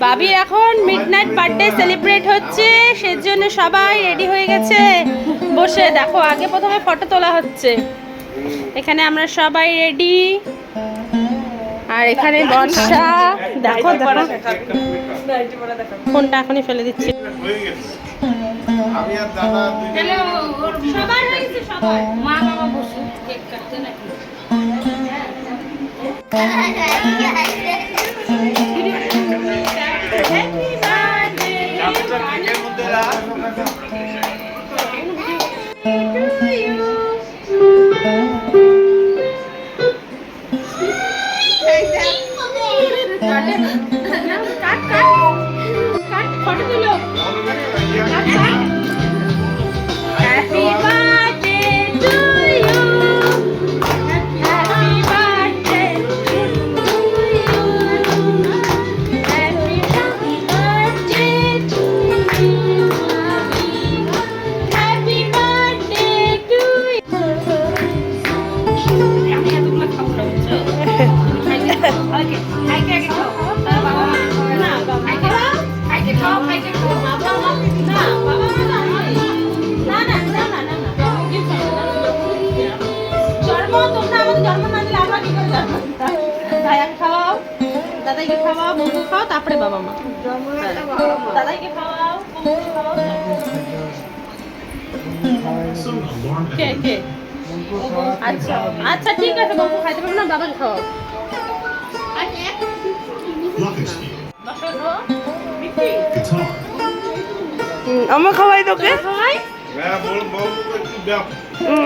বাবির এখন midnight birthday celebrate হচ্ছে, সেজন্য সবাই রেডি হয়ে গেছে বসে। দেখো আগে প্রথমে ফটো তোলা হচ্ছে, এখানে আমরা সবাই রেডি। আর এখানে বর্ষা, দেখো দেখো ফোনটা এখনই ফেলে দিচ্ছি। সবাই হয়ে গেছে, সবাই মা বাবা বসে কেক কাটতে নাকি। দাদাইকে খাওয়াও, বন্ধু খাও, তারপরে বাবা মা। দাদাইকে খাওয়াও, বন্ধুকে খাওয়াও। কে কে? আচ্ছা আচ্ছা ঠিক আছে, বন্ধু খাইতে পারবে না, বাবাকে খাওয়াও। আমার খাওয়াই তোকে, খাওয়াই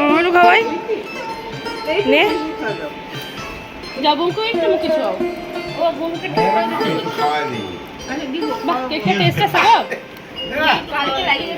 আমার খাওয়াই নে। যা বউকে একটু মুখে চাও। ও বউকে খাওয়াই দিই। বাহ কেকের টেস্টটা সারা। কালকে লাগিয়ে